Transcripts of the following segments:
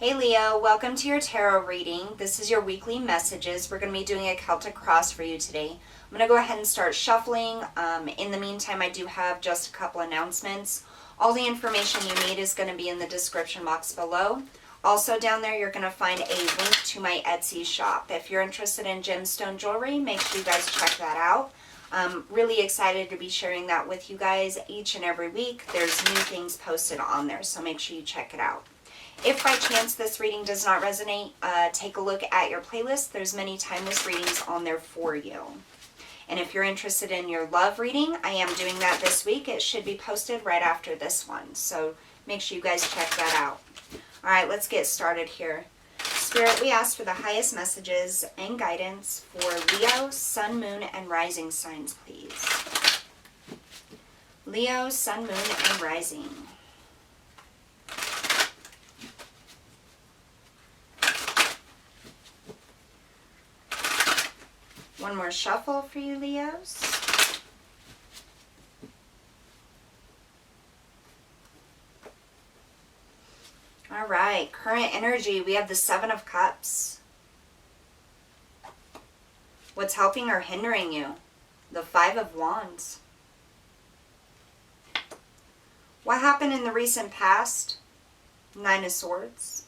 Hey Leo, welcome to your tarot reading. This is your weekly messages. We're going to be doing a Celtic cross for you today. I'm going to go ahead and start shuffling. In the meantime, I do have just a couple announcements. All the information you need is going to be in the description box below. Also down there, you're going to find a link to my Etsy shop. If you're interested in gemstone jewelry, make sure you guys check that out. I'm really excited to be sharing that with you guys each and every week. There's new things posted on there, so make sure you check it out. If by chance this reading does not resonate, take a look at your playlist. There's many timeless readings on there for you. And if you're interested in your love reading, I am doing that this week. It should be posted right after this one. So make sure you guys check that out. All right, let's get started here. Spirit, we ask for the highest messages and guidance for Leo, Sun, Moon, and Rising signs, please. Leo, Sun, Moon, and Rising. One more shuffle for you, Leos. All right, current energy, we have the Seven of Cups. What's helping or hindering you? The Five of Wands. What happened in the recent past? Nine of Swords.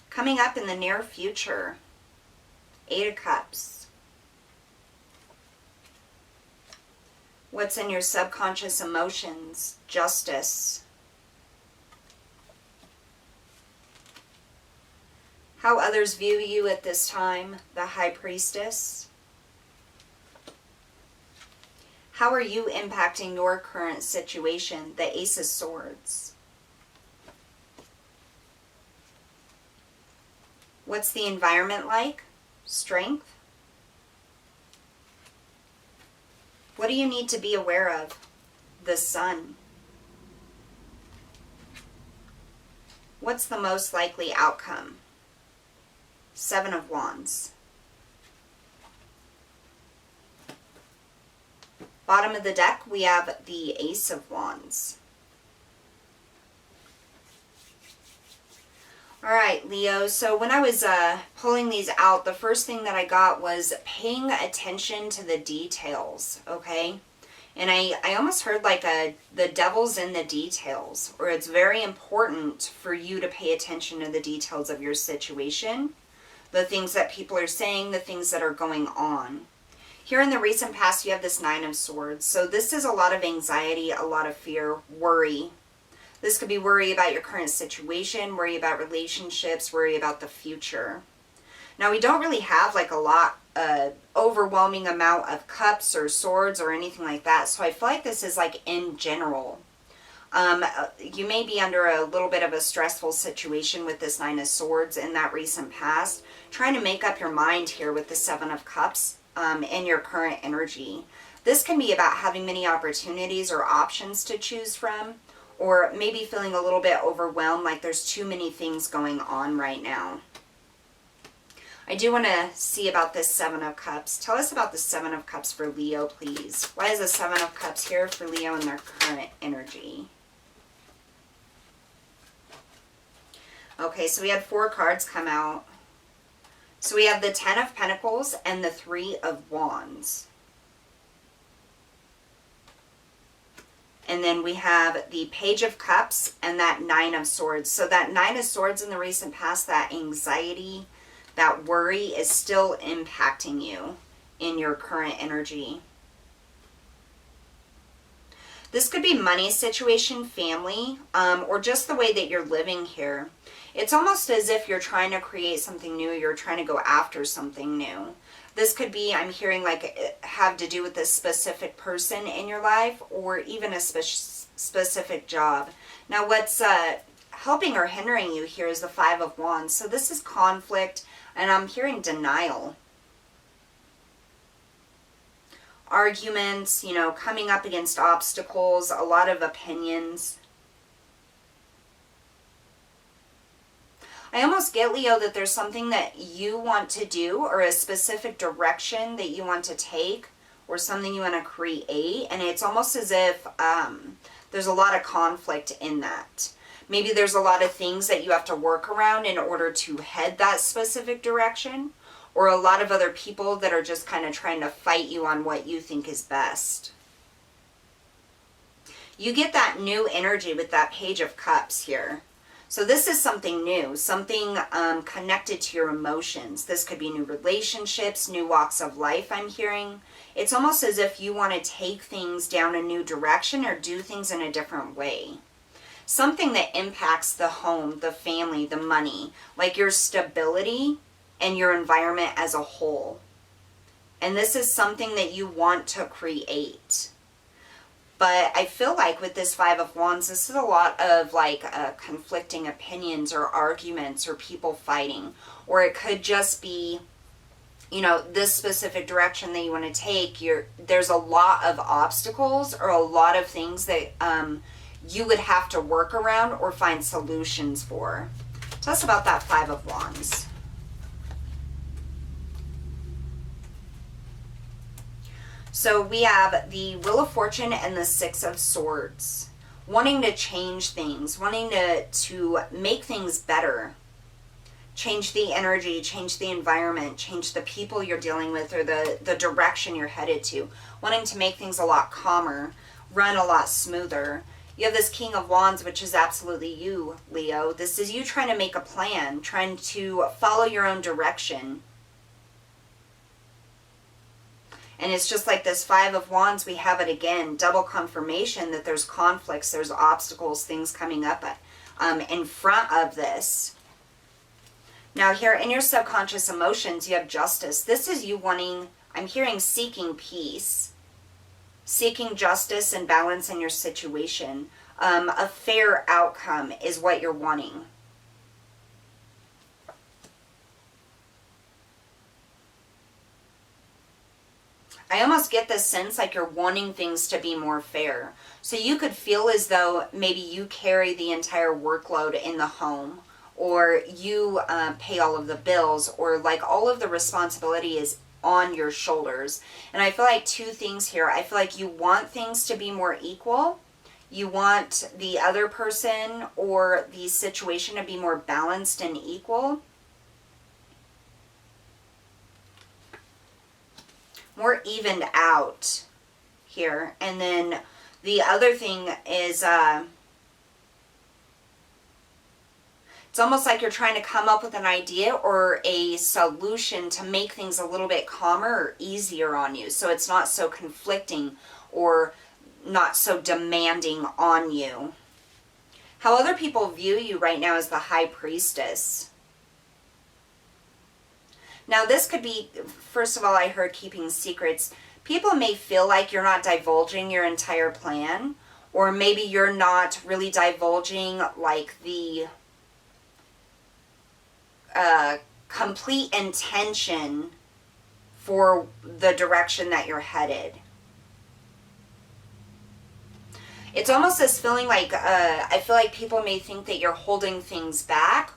Coming up in the near future, Eight of Cups. What's in your subconscious emotions? Justice. How others view you at this time? The High Priestess. How are you impacting your current situation? The Ace of Swords. What's the environment like? Strength. What do you need to be aware of? The Sun. What's the most likely outcome? Seven of Wands. Bottom of the deck, we have the Ace of Wands. All right, Leo, so when I was pulling these out, the first thing that I got was paying attention to the details, okay? And I almost heard like the devil's in the details, or it's very important for you to pay attention to the details of your situation, the things that people are saying, the things that are going on. Here in the recent past, you have this Nine of Swords. So this is a lot of anxiety, a lot of fear, worry. This could be worry about your current situation, worry about relationships, worry about the future. Now, we don't really have like a overwhelming amount of cups or swords or anything like that. So I feel like this is like in general. You may be under a little bit of a stressful situation with this Nine of Swords in that recent past. Trying to make up your mind here with the Seven of Cups and your current energy. This can be about having many opportunities or options to choose from, or maybe feeling a little bit overwhelmed, like there's too many things going on right now. I do want to see about this Seven of Cups. Tell us about the Seven of Cups for Leo, please. Why is the Seven of Cups here for Leo in their current energy? Okay, so we had four cards come out. So we have the Ten of Pentacles and the Three of Wands. And then we have the Page of Cups and that Nine of Swords. So that Nine of Swords in the recent past, that anxiety, that worry is still impacting you in your current energy. This could be money situation, family, or just the way that you're living here. It's almost as if you're trying to create something new. You're trying to go after something new. This could be, I'm hearing, like have to do with a specific person in your life or even a specific job. Now, what's helping or hindering you here is the Five of Wands. So this is conflict, and I'm hearing denial. Arguments, coming up against obstacles, a lot of opinions. I almost get, Leo, that there's something that you want to do or a specific direction that you want to take or something you want to create. And it's almost as if there's a lot of conflict in that. Maybe there's a lot of things that you have to work around in order to head that specific direction, or a lot of other people that are just kind of trying to fight you on what you think is best. You get that new energy with that Page of Cups here. So this is something new, something connected to your emotions. This could be new relationships, new walks of life, I'm hearing. It's almost as if you want to take things down a new direction or do things in a different way. Something that impacts the home, the family, the money, like your stability and your environment as a whole. And this is something that you want to create. But I feel like with this Five of Wands, this is a lot of like conflicting opinions or arguments or people fighting. Or it could just be, you know, this specific direction that you want to take. There's a lot of obstacles or a lot of things that you would have to work around or find solutions for. Tell us about that Five of Wands. So we have the Wheel of Fortune and the Six of Swords. Wanting to change things, wanting to make things better. Change the energy, change the environment, change the people you're dealing with or the direction you're headed to. Wanting to make things a lot calmer, run a lot smoother. You have this King of Wands, which is absolutely you, Leo. This is you trying to make a plan, trying to follow your own direction. And it's just like this Five of Wands, we have it again, double confirmation that there's conflicts, there's obstacles, things coming up in front of this. Now here in your subconscious emotions, you have Justice. This is you wanting, I'm hearing seeking peace, seeking justice and balance in your situation. A fair outcome is what you're wanting. I almost get this sense like you're wanting things to be more fair. So you could feel as though maybe you carry the entire workload in the home, or you pay all of the bills, or like all of the responsibility is on your shoulders. And I feel like two things here. I feel like you want things to be more equal. You want the other person or the situation to be more balanced and equal. More evened out here. And then the other thing is it's almost like you're trying to come up with an idea or a solution to make things a little bit calmer or easier on you, so it's not so conflicting or not so demanding on you. How other people view you right now is the High Priestess. Now this could be, first of all, I heard keeping secrets. People may feel like you're not divulging your entire plan, or maybe you're not really divulging like the complete intention for the direction that you're headed. It's almost this feeling like, I feel like people may think that you're holding things back.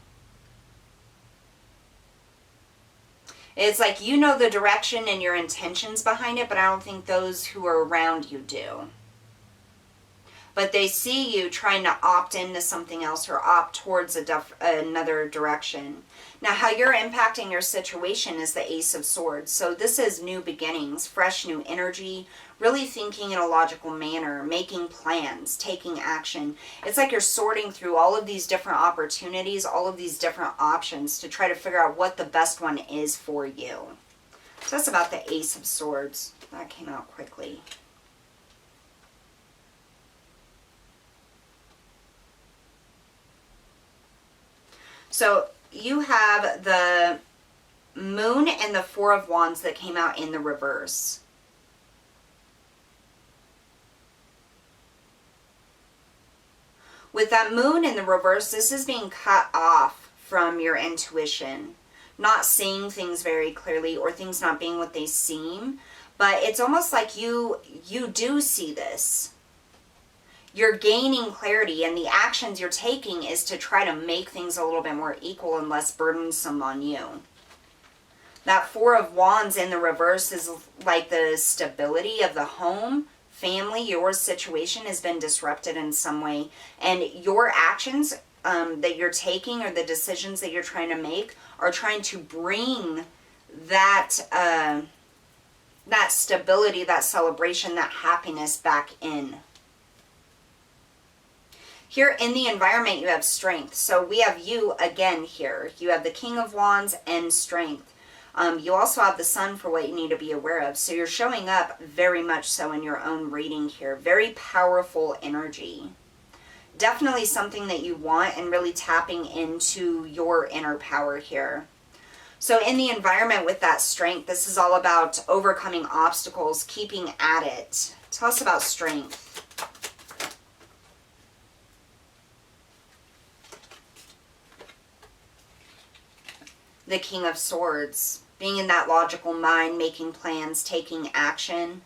It's like you know the direction and your intentions behind it, but I don't think those who are around you do. But they see you trying to opt into something else or opt towards another direction. Now, how you're impacting your situation is the Ace of Swords. So this is new beginnings, fresh new energy, really thinking in a logical manner, making plans, taking action. It's like you're sorting through all of these different opportunities, all of these different options to try to figure out what the best one is for you. So that's about the Ace of Swords. That came out quickly. So you have the Moon and the Four of Wands that came out in the reverse. With that Moon in the reverse, this is being cut off from your intuition. Not seeing things very clearly or things not being what they seem. But it's almost like you do see this. You're gaining clarity, and the actions you're taking is to try to make things a little bit more equal and less burdensome on you. That Four of Wands in the reverse is like the stability of the home, family, your situation has been disrupted in some way, and your actions that you're taking, or the decisions that you're trying to make, are trying to bring that that stability, that celebration, that happiness back in. Here in the environment, you have strength. So we have you again here. You have the King of Wands and strength. You also have the Sun for what you need to be aware of. So you're showing up very much so in your own reading here. Very powerful energy. Definitely something that you want, and really tapping into your inner power here. So in the environment with that strength, this is all about overcoming obstacles, keeping at it. Tell us about strength. The King of Swords, being in that logical mind, making plans, taking action.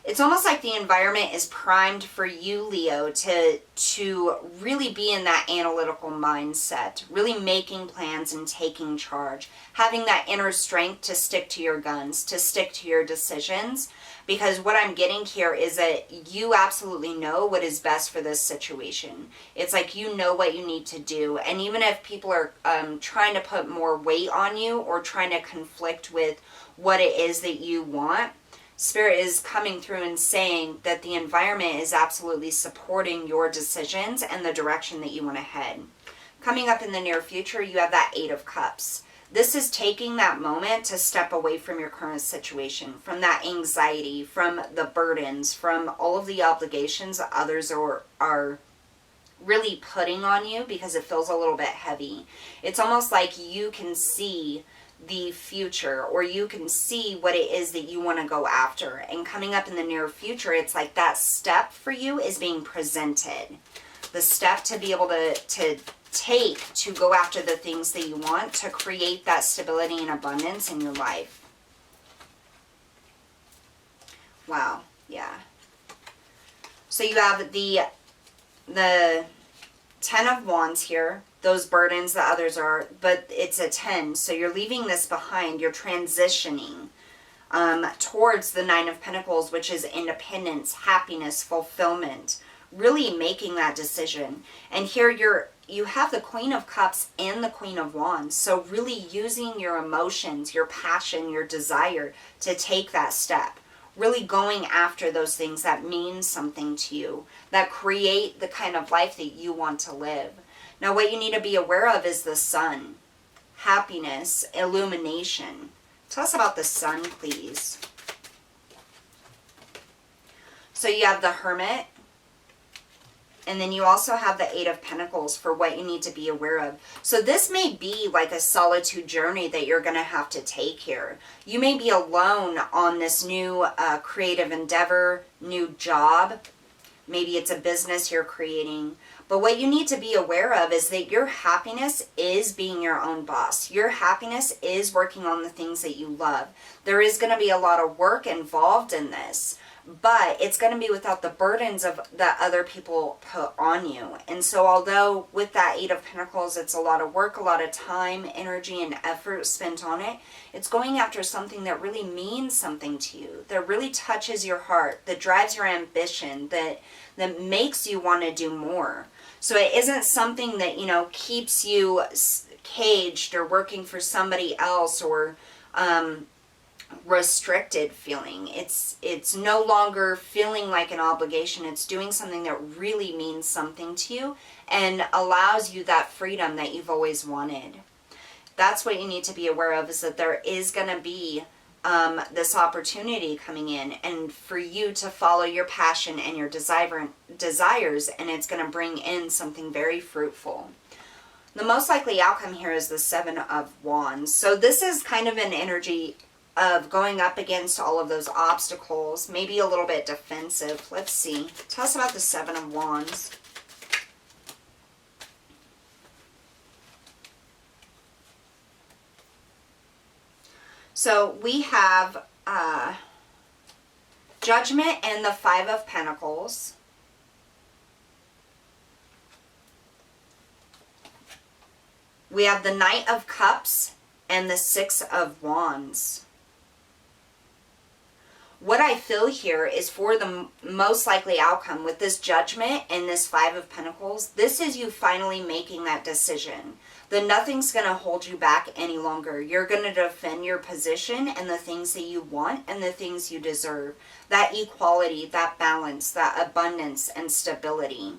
It's almost like the environment is primed for you, Leo, to really be in that analytical mindset, really making plans and taking charge, having that inner strength to stick to your guns, to stick to your decisions, because what I'm getting here is that you absolutely know what is best for this situation. It's like you know what you need to do, and even if people are trying to put more weight on you or trying to conflict with what it is that you want, Spirit is coming through and saying that the environment is absolutely supporting your decisions and the direction that you want to head. Coming up in the near future, you have that Eight of Cups. This is taking that moment to step away from your current situation, from that anxiety, from the burdens, from all of the obligations that others are really putting on you, because it feels a little bit heavy. It's almost like you can see the future, or you can see what it is that you want to go after. And coming up in the near future, it's like that step for you is being presented. The step to be able to take to go after the things that you want, to create that stability and abundance in your life. Wow, yeah. So you have the Ten of Wands here, those burdens that others are, but it's a 10, so you're leaving this behind. You're transitioning towards the Nine of Pentacles, which is independence, happiness, fulfillment, really making that decision. And here you have the Queen of Cups and the Queen of Wands, so really using your emotions, your passion, your desire to take that step. Really going after those things that mean something to you, that create the kind of life that you want to live. Now, what you need to be aware of is the Sun. Happiness, illumination. Tell us about the Sun, please. So you have the Hermit, and then you also have the Eight of Pentacles for what you need to be aware of. So this may be like a solitude journey that you're going to have to take here. You may be alone on this new creative endeavor, new job. Maybe it's a business you're creating. But what you need to be aware of is that your happiness is being your own boss. Your happiness is working on the things that you love. There is going to be a lot of work involved in this, but it's going to be without the burdens of that other people put on you. And so although with that Eight of Pentacles, it's a lot of work, a lot of time, energy, and effort spent on it, it's going after something that really means something to you, that really touches your heart, that drives your ambition, that makes you want to do more. So it isn't something that, you know, keeps you caged or working for somebody else, or restricted feeling. It's no longer feeling like an obligation. It's doing something that really means something to you and allows you that freedom that you've always wanted. That's what you need to be aware of, is that there is going to be this opportunity coming in, and for you to follow your passion and your desires, and it's going to bring in something very fruitful. The most likely outcome here is the Seven of Wands. So this is kind of an energy of going up against all of those obstacles, maybe a little bit defensive. Let's see. Tell us about the Seven of Wands. So we have Judgment and the Five of Pentacles. We have the Knight of Cups and the Six of Wands. What I feel here is for the most likely outcome with this Judgment and this Five of Pentacles, this is you finally making that decision. That nothing's going to hold you back any longer. You're going to defend your position and the things that you want and the things you deserve. That equality, that balance, that abundance and stability.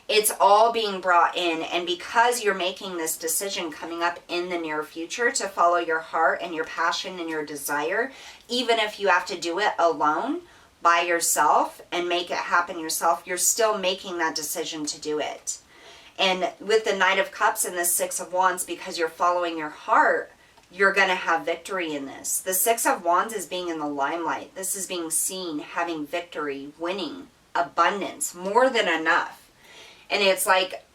It's all being brought in, and because you're making this decision coming up in the near future to follow your heart and your passion and your desire, even if you have to do it alone by yourself and make it happen yourself, you're still making that decision to do it. And with the Knight of Cups and the Six of Wands, because you're following your heart, you're going to have victory in this. The Six of Wands is being in the limelight. This is being seen, having victory, winning, abundance, more than enough. And it's like,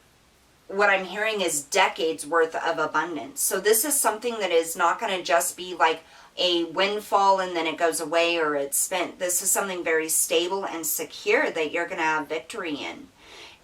what I'm hearing is decades worth of abundance. So this is something that is not going to just be like a windfall and then it goes away or it's spent. This is something very stable and secure that you're going to have victory in.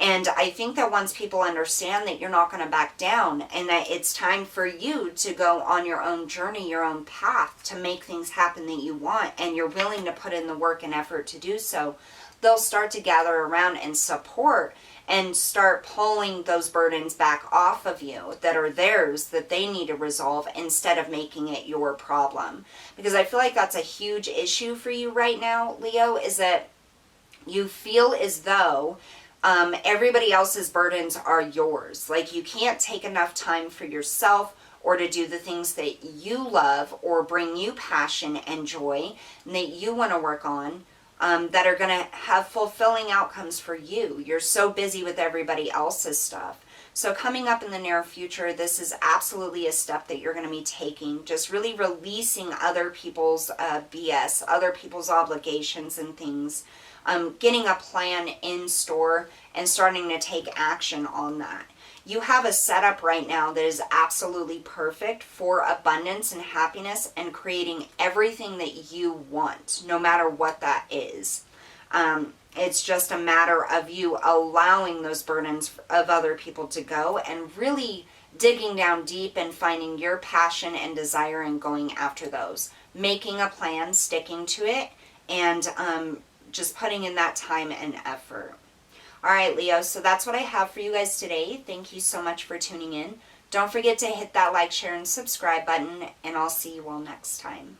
And I think that once people understand that you're not going to back down and that it's time for you to go on your own journey, your own path to make things happen that you want, and you're willing to put in the work and effort to do so, they'll start to gather around and support and start pulling those burdens back off of you that are theirs, that they need to resolve, instead of making it your problem. Because I feel like that's a huge issue for you right now, Leo, is that you feel as though everybody else's burdens are yours. Like you can't take enough time for yourself or to do the things that you love or bring you passion and joy and that you want to work on. That are going to have fulfilling outcomes for you. You're so busy with everybody else's stuff. So coming up in the near future, this is absolutely a step that you're going to be taking. Just really releasing other people's BS, other people's obligations and things. Getting a plan in store and starting to take action on that. You have a setup right now that is absolutely perfect for abundance and happiness and creating everything that you want, no matter what that is. It's just a matter of you allowing those burdens of other people to go and really digging down deep and finding your passion and desire and going after those. Making a plan, sticking to it, and just putting in that time and effort. All right, Leo, so that's what I have for you guys today. Thank you so much for tuning in. Don't forget to hit that like, share, and subscribe button, and I'll see you all next time.